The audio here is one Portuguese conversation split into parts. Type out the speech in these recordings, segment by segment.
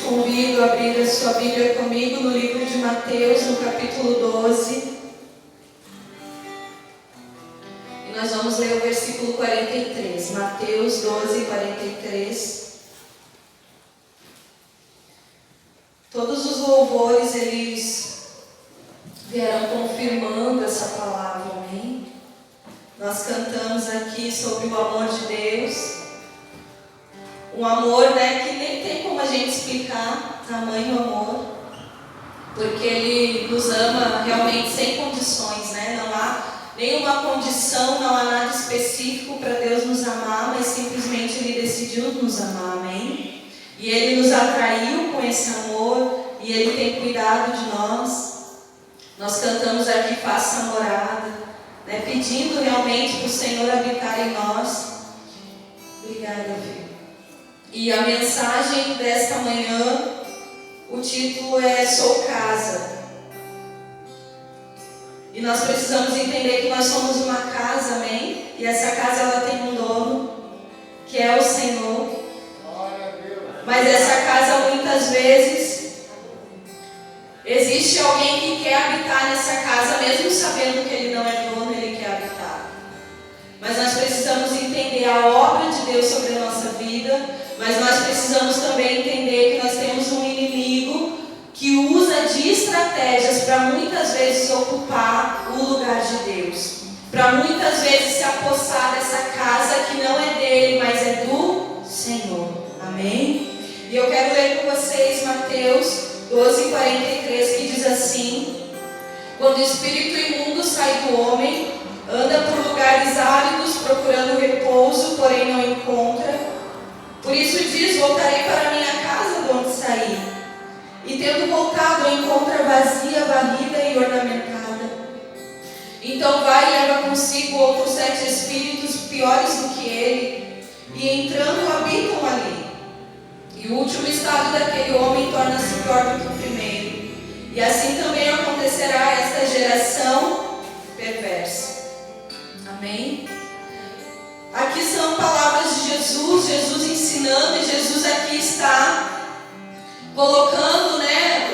convido a abrir a sua Bíblia comigo no livro de Mateus, no capítulo 12. E nós vamos ler o versículo 43. Mateus 12, 43. Todos os louvores, eles vieram confirmando essa palavra, amém? Nós cantamos aqui sobre o amor de Deus. Um amor, que nem tem como a gente explicar tamanho amor, porque Ele nos ama realmente sem condições, Não há nenhuma condição, não há nada específico para Deus nos amar, mas simplesmente Ele decidiu nos amar, amém? E Ele nos atraiu com esse amor, e Ele tem cuidado de nós. Nós cantamos aqui, faça morada, pedindo realmente para o Senhor habitar em nós. Obrigada, filho. E a mensagem desta manhã, o título é Sou Casa. E nós precisamos entender que nós somos uma casa, amém? E essa casa, ela tem um dono, que é o Senhor. Mas essa casa, muitas vezes, existe alguém que quer habitar nessa casa, mesmo sabendo que ele não é dono, ele quer habitar. Mas nós precisamos entender a obra de Deus sobre a nossa vida. Mas nós precisamos também entender que nós temos um inimigo que usa de estratégias para muitas vezes ocupar o lugar de Deus. Para muitas vezes se apossar dessa casa que não é dele, mas é do Senhor. Amém? E eu quero ler com vocês Mateus 12, 43, que diz assim: quando o espírito imundo sai do homem, anda por lugares áridos procurando repouso, porém não encontra. Por isso diz, voltarei para a minha casa de onde saí. E tendo voltado, encontra vazia, varrida e ornamentada. Então vai e leva consigo outros 7 espíritos piores do que ele, e entrando habitam ali. E o último estado daquele homem torna-se pior do que o primeiro. E assim também acontecerá a esta geração perversa. Amém? Aqui são palavras de Jesus ensinando, e Jesus aqui está colocando,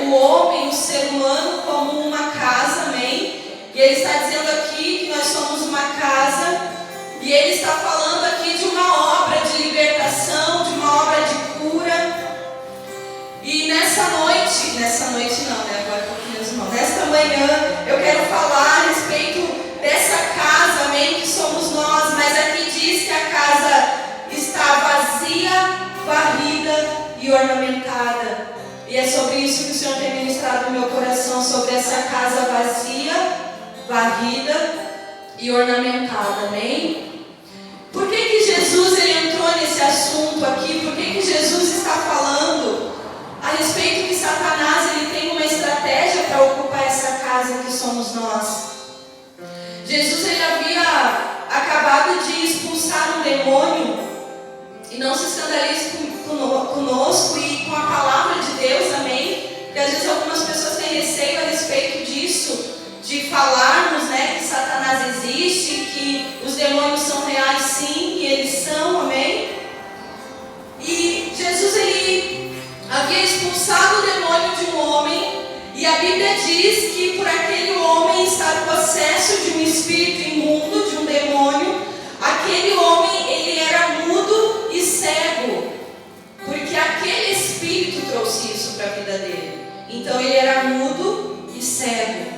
o homem, o ser humano, como uma casa, amém? E ele está dizendo aqui que nós somos uma casa, e ele está falando aqui de uma obra de libertação, de uma obra de cura. E nesta manhã, eu quero falar a respeito dessa casa, amém, que somos nós, mas aqui diz que a casa está vazia, varrida e ornamentada. E é sobre isso que o Senhor tem ministrado no meu coração, sobre essa casa vazia, varrida e ornamentada, amém? Por que Jesus ele entrou nesse assunto aqui? Por que Jesus está falando a respeito que Satanás ele tem uma estratégia para ocupar essa casa que somos nós? Jesus ele havia acabado de expulsar um demônio, e não se escandalize conosco e com a palavra de Deus, amém? Porque às vezes algumas pessoas têm receio a respeito disso, de falarmos, que Satanás existe, que os demônios são reais, sim, e eles são, amém? E Jesus ele havia expulsado o demônio de um homem, e a Bíblia diz que por aquele homem estar possesso de um espírito imundo, de um demônio, aquele homem ele era mudo e cego, porque aquele espírito trouxe isso para a vida dele. Então ele era mudo e cego.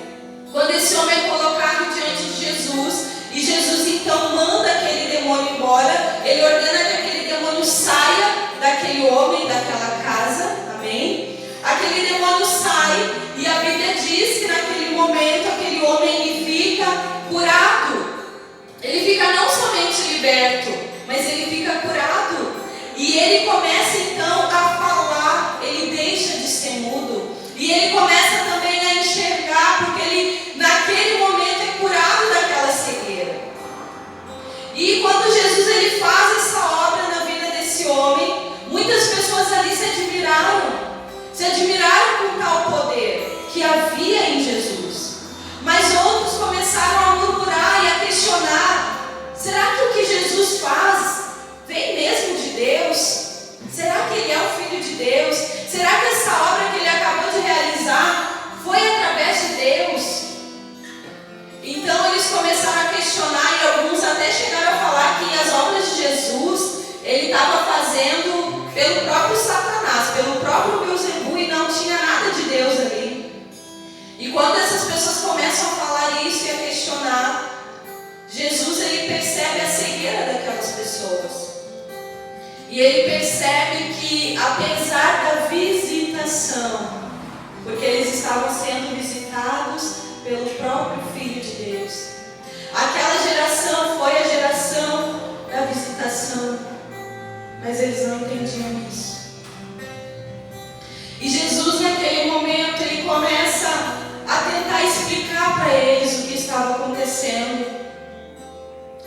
Quando esse homem é colocado diante de Jesus, e Jesus então manda aquele demônio embora, ele ordena que aquele demônio saia daquele homem, daquela casa, amém? Aquele demônio sai, e a Bíblia diz que naquele momento aquele homem ele fica curado. Ele fica não somente liberto, mas ele fica curado. E ele começa então a falar, ele deixa de ser mudo. E ele começa também a enxergar, porque ele naquele momento é curado daquela cegueira. E quando Jesus ele faz essa obra na vida desse homem, muitas pessoas ali se admiraram com tal poder que havia em Jesus. Mas outros começaram a murmurar e a questionar: será que o que Jesus faz vem mesmo de Deus? Será que Ele é o Filho de Deus? Será que pelo próprio Satanás, pelo próprio Beelzebub, e não tinha nada de Deus ali. E quando essas pessoas começam a falar isso e a questionar, Jesus ele percebe a cegueira daquelas pessoas. E ele percebe que apesar da visitação, porque eles estavam sendo visitados pelo próprio Filho de Deus, aquela geração foi a geração da visitação, mas eles não entendiam isso. E Jesus naquele momento ele começa a tentar explicar para eles o que estava acontecendo.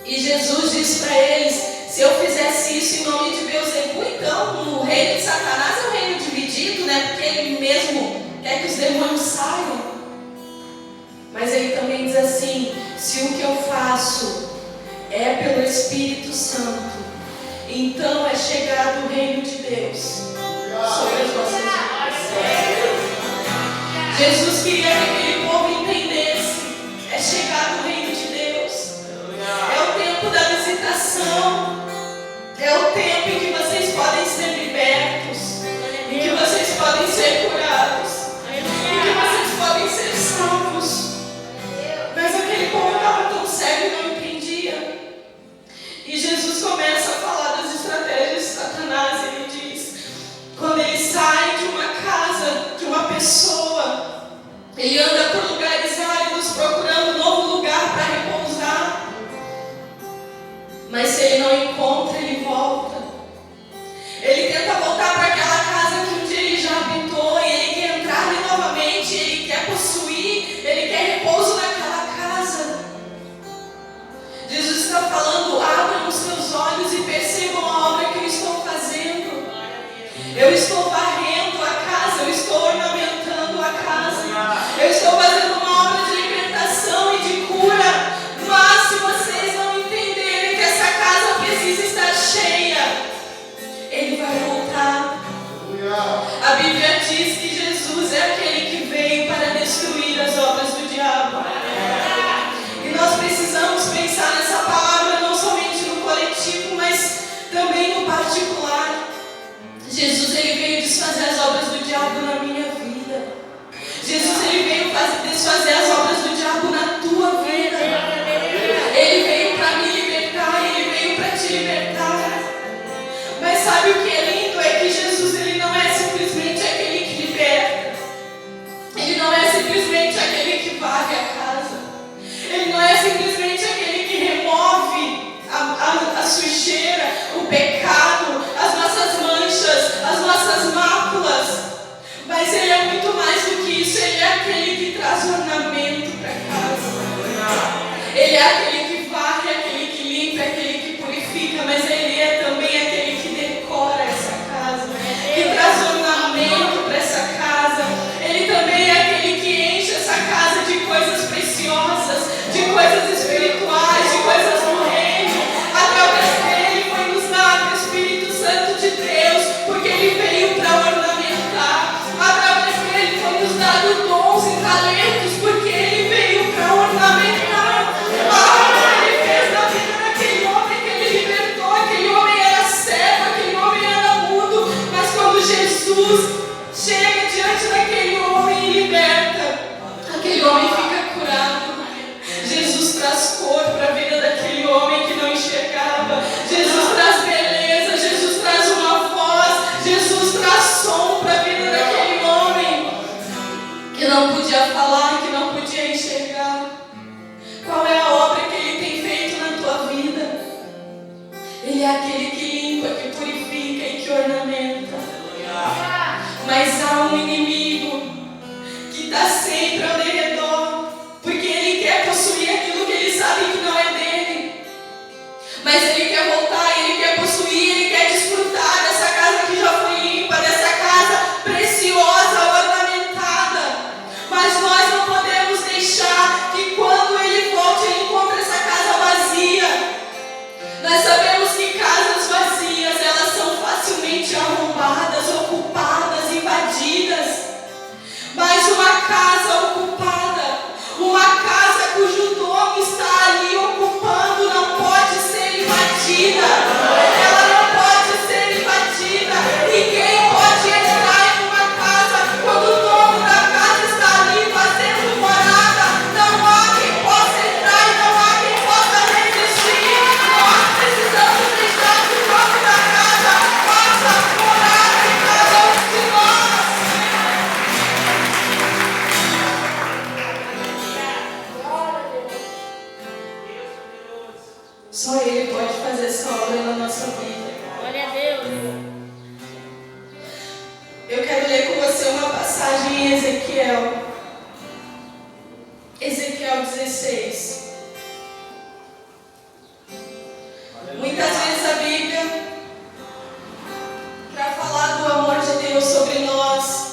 E Jesus diz para eles: se eu fizesse isso em nome de Beelzebub, então o reino de Satanás é um reino dividido, né? Porque ele mesmo quer que os demônios saiam. Mas ele também diz assim: se o que eu faço é pelo Espírito Santo, então é chegado o reino de Deus sobre as nossas vidas. Jesus queria que aquele povo entendesse: é chegado o reino de Deus. É o tempo da visitação. É o tempo em que vocês podem ser libertos, em que vocês podem ser curados, em que vocês podem ser salvos. Mas aquele povo estava tão cego e não entendia. E Jesus começa a falar das estratégias de Satanás. Ele diz: quando ele sai de uma casa, de uma pessoa, ele anda por lugares áridos procurando um novo lugar para repousar. Mas se ele não encontra, ele volta. Ele tenta voltar para aquela casa que um dia ele já habitou, e ele quer entrar ali novamente, ele quer possuir, ele quer repouso naquela casa. Jesus está falando: abram os seus olhos e percebam a obra que eu estou fazendo. Eu estou varrendo a casa, eu estou ornamentando a casa, eu estou fazendo uma obra de libertação e de cura. Mas se vocês não entenderem que essa casa precisa estar cheia, ele vai voltar. A Bíblia diz que Jesus é aquele que veio para destruir as obras do diabo. E nós precisamos pensar nessa palavra não somente no coletivo, mas também no particular. Jesus ele veio desfazer as obras do diabo na minha vida. Jesus ele veio desfazer as obras do diabo na tua vida. Ele veio para me libertar, ele veio para te libertar. Mas sabe o que é lindo? É que Jesus ele não é simplesmente aquele que liberta. Ele não é simplesmente aquele que varre a casa. Ele não é simplesmente aquele que remove a sujeira, o pecado, as nossas manchas, as nossas máculas. Mas ele é muito mais do que isso. Ele é aquele que traz ornamento para casa. Ele é aquele que varre, aquele que limpa, aquele que purifica. Mas ele é também aquele que decora essa casa, que traz ornamento para essa casa. Ele também é aquele que enche essa casa de coisas preciosas, de coisas espirituais, de coisas do reino. Através dele foi nos dado o Espírito Santo de Deus, porque ele veio para ornamentar. Através dele foi nos dado dons e talentos, porque ele veio para ornamentar. Ele fez na vida daquele homem que ele libertou. Aquele homem era cego, aquele homem era mudo, mas quando Jesus chega diante daquele homem e liberta, aquele homem fica curado. Jesus traz cor para a vida daquele homem que não enxergava. Jesus traz beleza, Jesus traz uma voz, Jesus traz som para a vida daquele homem que não podia falar, que não podia enxergar. Qual é a obra que ele tem feito na tua vida? Ele é aquele que limpa, que purifica e que ornamenta. Mas há um inimigo que está sempre ao derredor, porque ele quer possuir aquilo que ele sabe que não é dele. Mas ele quer voltar, ele quer possuir, ele quer desfrutar dessa casa que já foi limpa, dessa casa preciosa, ornamentada. Mas nós não podemos deixar que quando ele volte, ele encontre essa casa vazia. Nós sabemos que casas vazias, elas são facilmente arrombadas, ocupadas, invadidas. Mas uma casa ocupada, uma casa cujo dono está ali ocupando, não pode ser invadida. Ela não pode ser invadida. E Ele pode fazer essa obra na nossa vida. Glória a Deus. Eu quero ler com você uma passagem em Ezequiel. Ezequiel 16. Muitas vezes a Bíblia, para falar do amor de Deus sobre nós,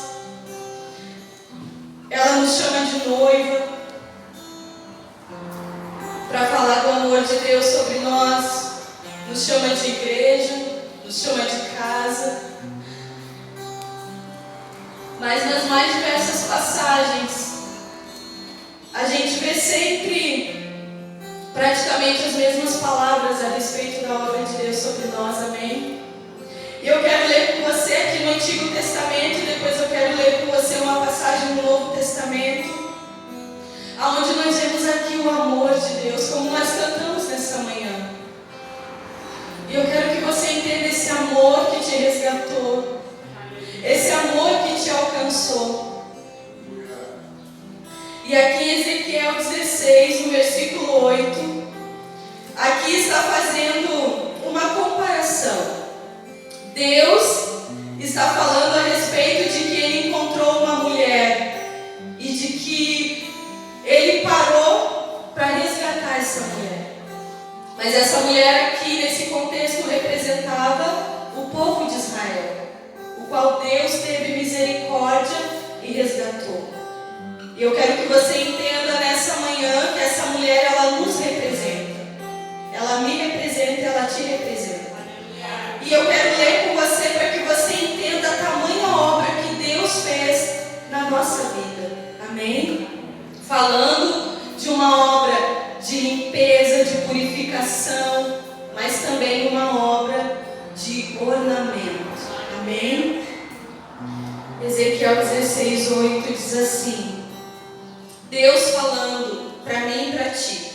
ela nos chama de noiva. Para falar do amor de Deus sobre nós, nos chama de igreja, nos chama de casa. Mas nas mais diversas passagens, a gente vê sempre praticamente as mesmas palavras a respeito da obra de Deus sobre nós, amém? E eu quero ler com você aqui no Antigo Testamento, e depois eu quero ler com você uma passagem do Novo Testamento, onde nós vemos aqui o amor de Deus, como nós cantamos nessa manhã. E eu quero que você entenda esse amor que te resgatou, esse amor que te alcançou. E aqui em Ezequiel 16, no versículo 8, aqui está fazendo uma comparação. Deus está falando a respeito de que Ele encontrou uma mulher e de que Ele parou para resgatar essa mulher. Mas essa mulher aqui, nesse contexto, representava o povo de Israel, o qual Deus teve misericórdia e resgatou. E eu quero que você entenda nessa manhã que essa mulher, ela nos representa. Ela me representa, ela te representa. E eu quero ler com você para que você entenda a tamanha obra que Deus fez na nossa vida. Amém? Falando de uma obra de limpeza, de purificação, mas também uma obra de ornamento. Amém? Ezequiel 16, 8 diz assim: Deus falando para mim e para ti: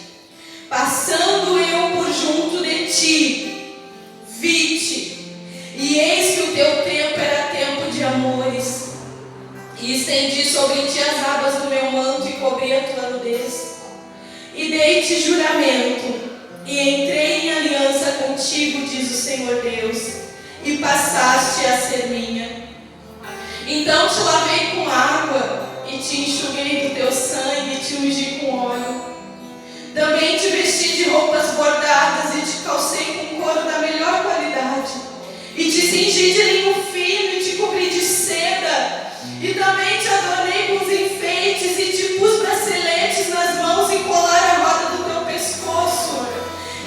passando eu por junto de ti, vi-te, e eis que o teu tempo era tempo de amores, e estendi sobre ti as abas do meu manto e cobri a tua nudez, e dei-te juramento, e entrei em aliança contigo, diz o Senhor Deus, e passaste a ser minha. Então te lavei com água, e te enxuguei do teu sangue, e te ungi com óleo. Também te vesti de roupas bordadas, e te calcei com couro da melhor qualidade, e te cingi de linho fino, e te cobri de seda, e também te adornei com os enfeites, e te pus braceletes nas mãos e colar a roda do teu pescoço,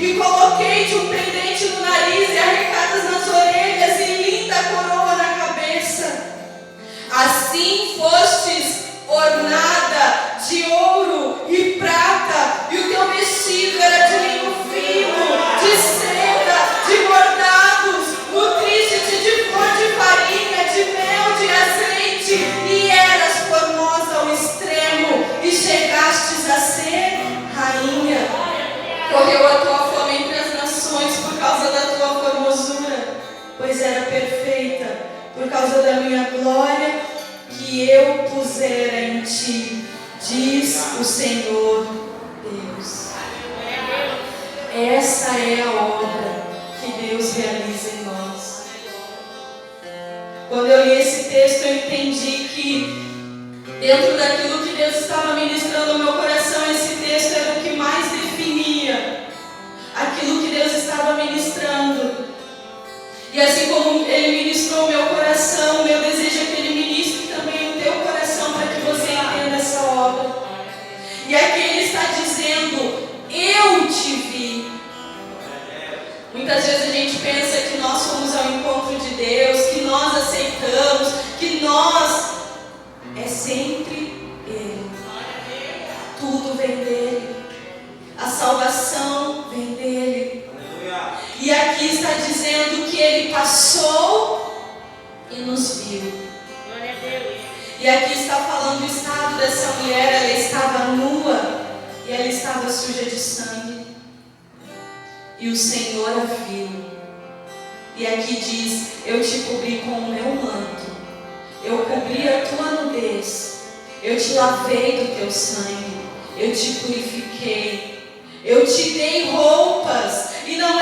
e coloquei-te um pendente no nariz e arrecadas nas orelhas, e linda coroa na cabeça. Assim fostes ornada de ouro e prata, e o teu vestido era de linho fino, de seda, de bordados, nutriste-te de flor de farinha, de mel, de azeite, e eras formosa ao extremo, e chegastes a ser rainha. Correu a tua fama entre as nações por causa da tua formosura, pois era perfeita, por causa da minha glória que eu pusera em ti, diz o Senhor Deus. Essa é a obra que Deus realiza em nós. Quando eu li esse texto, eu entendi que dentro daquilo que Deus estava ministrando no meu coração, esse texto era o que mais definia aquilo que Deus estava ministrando. E assim como Ele ministrou o meu coração, o meu desejo é que Ele ministre também o teu coração para que você entenda essa obra. E aqui Ele está dizendo: eu te vi. Muitas vezes a gente pensa que nós fomos ao encontro de Deus, que nós aceitamos, que nós... É sempre Ele. Tudo vem dEle. A salvação vem dEle. E aqui está dizendo que Ele passou e nos viu. E aqui está falando do estado dessa mulher. Ela estava nua e ela estava suja de sangue. E o Senhor a viu. E aqui diz: eu te cobri com o meu manto, eu cobri a tua nudez, eu te lavei do teu sangue, eu te purifiquei, eu te dei roupas. E não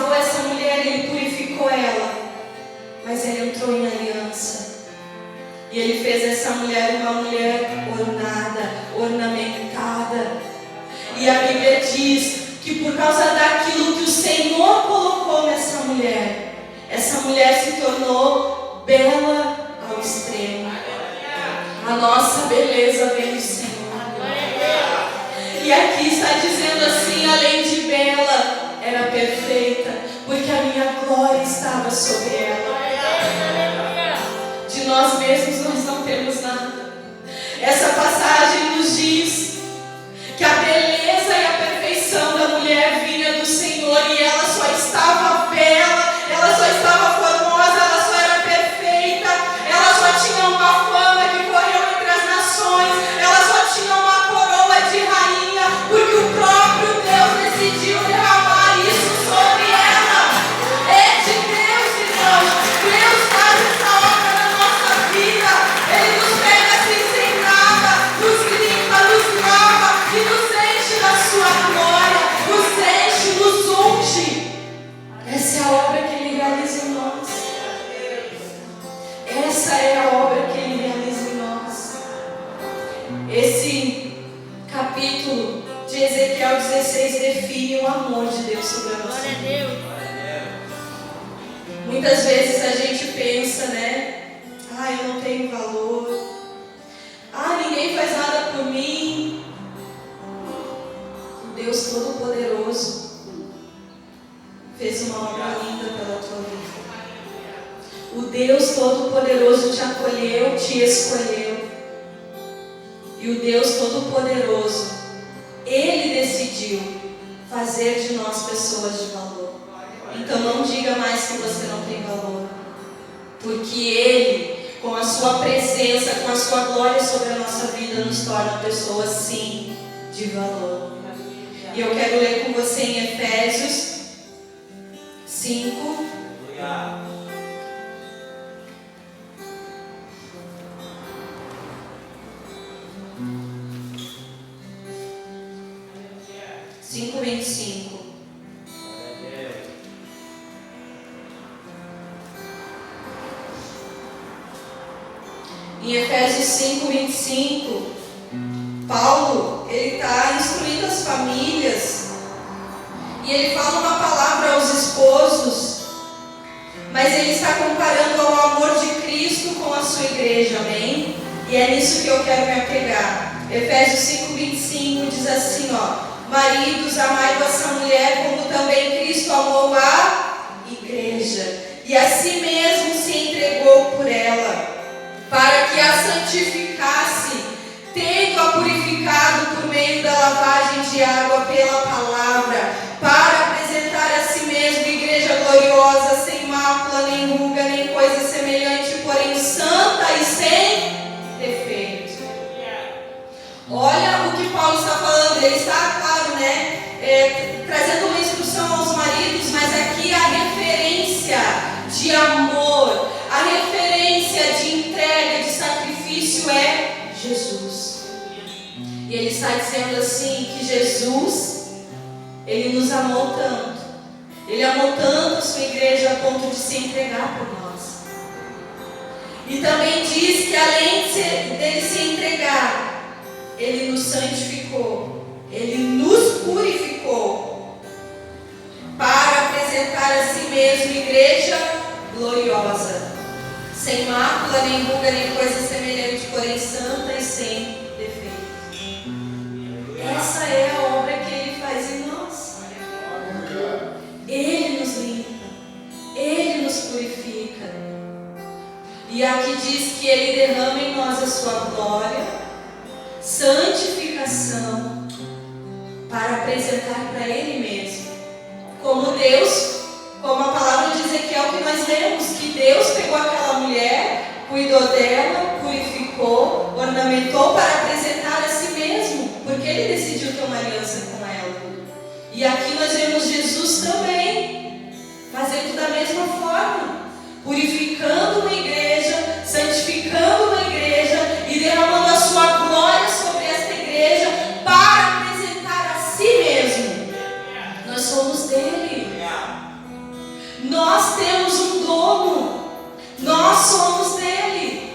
salvou essa mulher, Ele purificou ela, mas Ele entrou em aliança. E Ele fez essa mulher uma mulher ornada, ornamentada. E a Bíblia diz que por causa daquilo que o Senhor colocou nessa mulher, essa mulher se tornou bela ao extremo. A nossa beleza vem do Senhor. E aqui está dizendo assim, além de bela, era perfeita, porque a minha glória estava sobre ela. De nós mesmos nós não temos nada. Essa passagem nos diz que a beleza e a perfeição da mulher vinha do Senhor, e ela só estava bela, ela só estava formosa, ela só era perfeita, ela só tinha uma fama que correu entre as nações, ela só tinha uma coroa de rainha, porque o próprio Deus decidiu derramar isso sobre ela. É de Deus, irmãos. Deus faz essa obra na nossa vida. Ele nos pega assim sem nada, nos limpa, nos lava e nos enche da sua glória, nos enche, nos unge. Essa é a obra que Ele realiza em nós. Essa é a obra que Ele realiza em nós. Esse capítulo de Ezequiel 16 define o amor de Deus sobre a nossa vida. Muitas vezes a gente pensa, né? Eu não tenho valor. Ninguém faz nada por mim. O Deus Todo-Poderoso fez uma obra linda pela tua vida. O Deus Todo-Poderoso te acolheu, te escolheu. E o Deus Todo-Poderoso, Ele decidiu fazer de nós pessoas de valor. Então não diga mais que você não tem valor, porque Ele, com a sua presença, com a sua glória sobre a nossa vida, nos torna pessoas sim de valor. E eu quero ler com você em Efésios 5. Cinco 25. Em Efésios 5, 25, Paulo, ele está instruindo as famílias e ele fala uma palavra aos esposos, mas ele está comparando ao amor de Cristo com a sua igreja, amém? E é nisso que eu quero me apegar. Efésios 5, 25 diz assim, maridos, amai vossa mulher como também Cristo amou a igreja e a si mesmo se entregou por ela, para que a santificasse, tendo-a purificado por meio da lavagem de água pela palavra, para apresentar a si mesmo igreja gloriosa, sem mácula, nem ruga, nem coisa semelhante, porém santa e sem defeito. Olha o que Paulo está falando, ele está, claro, trazendo uma instrução aos maridos, mas aqui a referência de amor, a referência de entrega, de sacrifício é Jesus. E ele está dizendo assim que Jesus, Ele nos amou tanto, Ele amou tanto a sua igreja a ponto de se entregar por nós. E também diz que além dele se entregar, Ele nos santificou, Ele nos purificou, para apresentar a si mesmo igreja gloriosa, sem mácula, nem ruga, nem coisa semelhante, porém santa e sem defeito. Essa é a obra que Ele faz em nós. Ele nos limpa, Ele nos purifica. E aqui diz que Ele derrama em nós a sua glória, santificação, para apresentar para Ele mesmo, como Deus, como a palavra de Ezequiel que nós lemos, que Deus pegou aquela mulher, cuidou dela, purificou, ornamentou para apresentar a si mesmo, porque Ele decidiu ter uma aliança com ela. E aqui nós vemos Jesus também fazendo da mesma forma, purificando uma igreja, santificando uma igreja e derramando a sua glória sobre esta igreja para apresentar a si mesmo. Nós somos dele. Nós temos um dono, nós somos dele.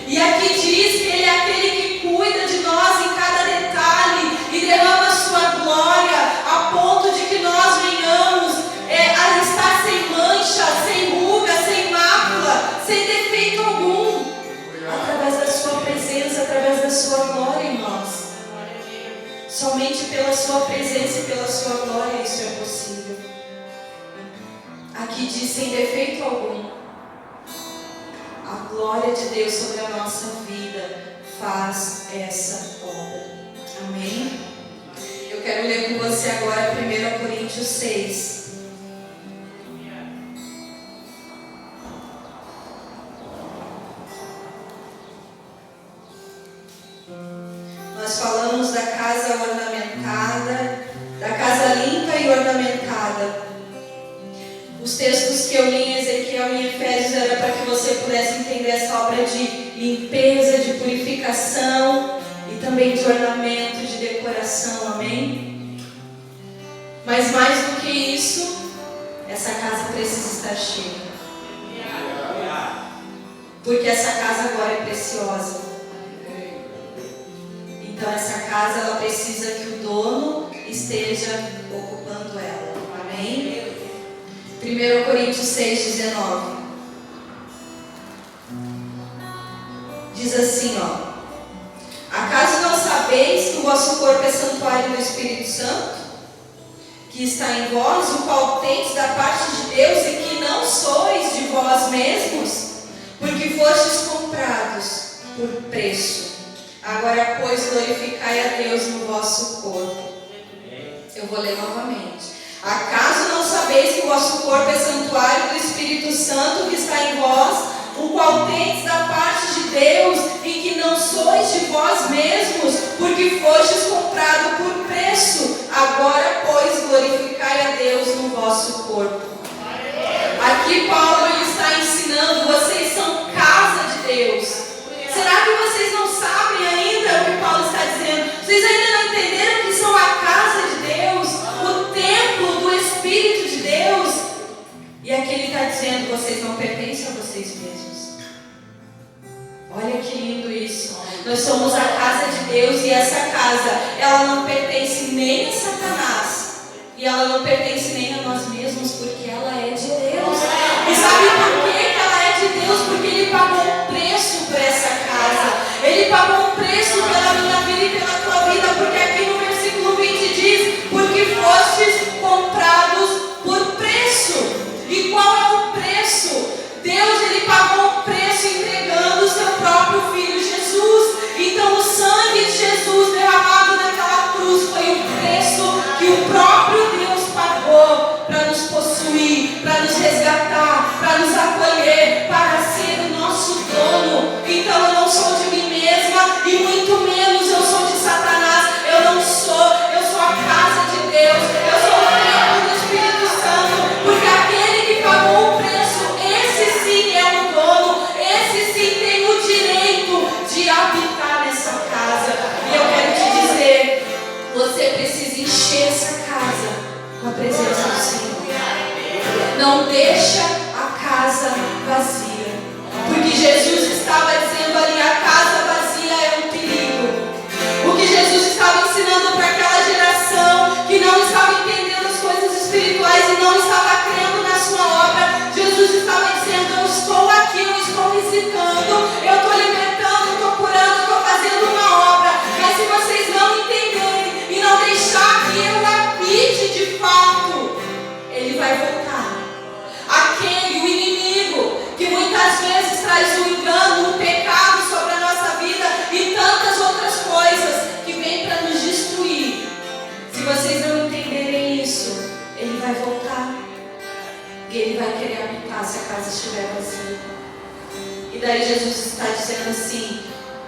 E aqui diz que ele é aquele que cuida de nós em cada detalhe e derrama a sua glória a ponto de que nós venhamos a estar sem mancha, sem ruga, sem mácula, sem defeito algum, através da sua presença, através da sua glória em nós. Somente pela sua presença e pela sua glória isso é possível. Aqui diz sem defeito algum. A glória de Deus sobre a nossa vida faz essa obra. Amém? Eu quero ler com você agora 1 Coríntios 6. Nós falamos da casa ornamentada, da casa limpa e ornamentada. Os textos que eu li em Ezequiel e em Efésios era para que você pudesse entender essa obra de limpeza, de purificação e também de ornamento, de decoração, amém? Mas mais do que isso, essa casa precisa estar cheia. Porque essa casa agora é preciosa. Então essa casa ela precisa que o dono esteja ocupando ela, amém? 1 Coríntios 6,19 diz assim, acaso não sabeis que o vosso corpo é santuário do Espírito Santo, que está em vós, o qual tendes da parte de Deus, e que não sois de vós mesmos, porque fostes comprados por preço. Agora, pois, glorificai a Deus no vosso corpo. Eu vou ler novamente. Acaso não sabeis que o vosso corpo é santuário do Espírito Santo que está em vós, o qual tendes da parte de Deus, e que não sois de vós mesmos, porque fostes comprado por preço? Agora, pois, glorificai a Deus no vosso corpo. Aqui Paulo está ensinando, vocês são casa de Deus. Será que vocês não sabem ainda o que Paulo está dizendo? Vocês ainda não entenderam que são a casa de Deus, o templo do Espírito de Deus? E aqui ele está dizendo, vocês não pertencem a vocês mesmos. Olha que lindo isso. Nós somos a casa de Deus, e essa casa, ela não pertence nem a Satanás, e ela não pertence nem a nós mesmos, porque ela é de Deus. E sabe por que ela é de Deus? Porque Ele pagou um preço por essa casa. Ele pagou um preço pela minha vida e pela tua vida, porque aqui no versículo 20 diz, porque fostes comprados por preço. E qual é o preço? Deus, Ele pagou um preço entregando o seu próprio Filho Jesus. Então o sangue de Jesus derramado naquela cruz foi o preço que o próprio Deus pagou para nos possuir, para nos resgatar, para nos acolher, para ser o nosso dono. Então eu não sou de mim mesma, e muito menos eu sou de Satanás. Eu sou a casa de Deus, eu sou o templo do Espírito Santo, porque aquele que pagou o preço, esse sim é o dono, esse sim tem o direito de habitar nessa casa. E eu quero te dizer, você precisa encher essa casa com a presença do Senhor. Não deixa a casa vazia, porque Jesus estava dizendo ali, a casa vazia é um perigo. O que Jesus estava ensinando para aquela geração que não estava entendendo as coisas espirituais e não estava crendo na sua obra, Jesus estava dizendo, eu estou aqui, eu estou visitando, eu estou libertando, eu estou curando, eu estou fazendo uma obra, mas se vocês não entenderem e não deixar que eu habite de fato, Ele vai voltar. Aquele, o inimigo, que muitas vezes traz o engano, o pecado sobre a nossa vida e tantas outras coisas que vêm para nos destruir. Se vocês não entenderem isso, ele vai voltar. E ele vai querer habitar se a casa estiver vazia. E daí Jesus está dizendo assim,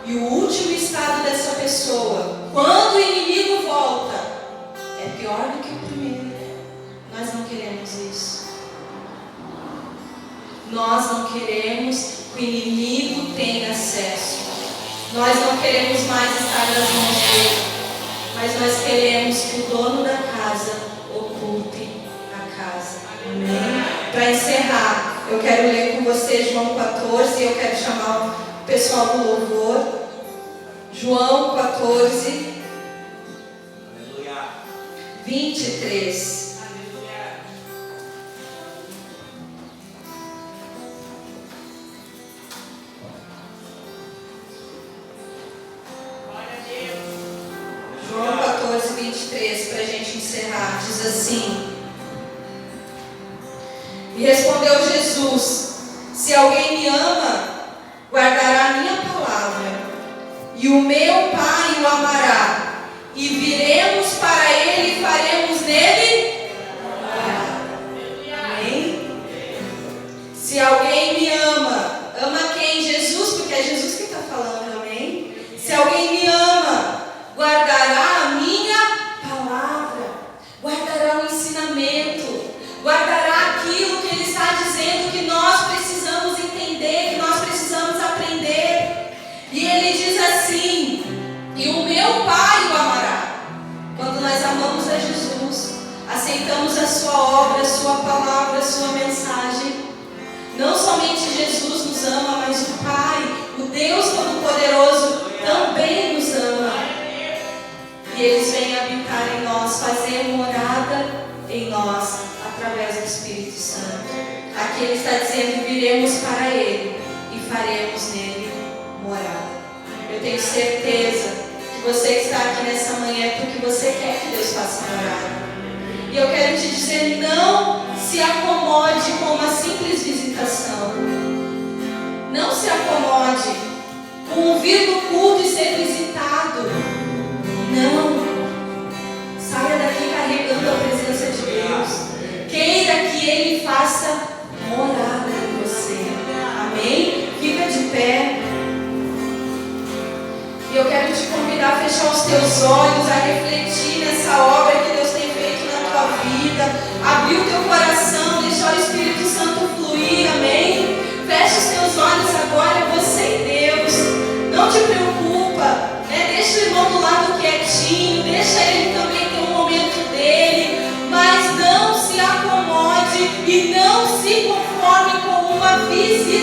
e o último estado dessa pessoa, quando o inimigo volta, é pior do que o primeiro. Nós não queremos isso. Nós não queremos que o inimigo tenha acesso. Nós não queremos mais estar nas mãos dele. Mas nós queremos que o dono da casa ocupe a casa. Amém? Para encerrar, eu quero ler com você João 14 e eu quero chamar o pessoal do louvor. João 14, 23. João 14, 23, para a gente encerrar, diz assim: E respondeu Jesus: Se alguém me ama, guardará a minha palavra, e o meu Pai o amará, e viremos para ele e faremos nele morada. Amém? Se alguém me ama, ama quem? Jesus, porque é Jesus que está falando, amém? Se alguém me ama, guardará a minha palavra, guardará o ensinamento, guardará aquilo que ele está dizendo que nós precisamos entender, que nós precisamos aprender. E ele diz assim: e o meu Pai o amará. Quando nós amamos a Jesus, aceitamos a sua obra, a sua palavra, a sua mensagem, não somente Jesus nos ama, mas o Pai, o Deus Todo-Poderoso, também nos ama. E eles vêm habitar em nós, fazer morada em nós, através do Espírito Santo. Aqui ele está dizendo: viremos para ele e faremos nele morada. Eu tenho certeza que você que está aqui nessa manhã é porque você quer que Deus faça morada. E eu quero te dizer: não se acomode com uma simples visitação. Não se acomode com vir no culto e ser visitado. Não. Saia daqui carregando a presença de Deus. Queira que Ele faça morada em você. Amém? Fica de pé. E eu quero te convidar a fechar os teus olhos, a refletir nessa obra que Deus tem feito na tua vida. Abrir o teu coração, deixar o Espírito Santo fluir. Amém? Fecha os teus olhos agora, você e Deus. Não te preocupa, né? Deixa o irmão do lado quietinho, deixa ele também ter um momento dele, mas não se acomode e não se conforme com uma visita.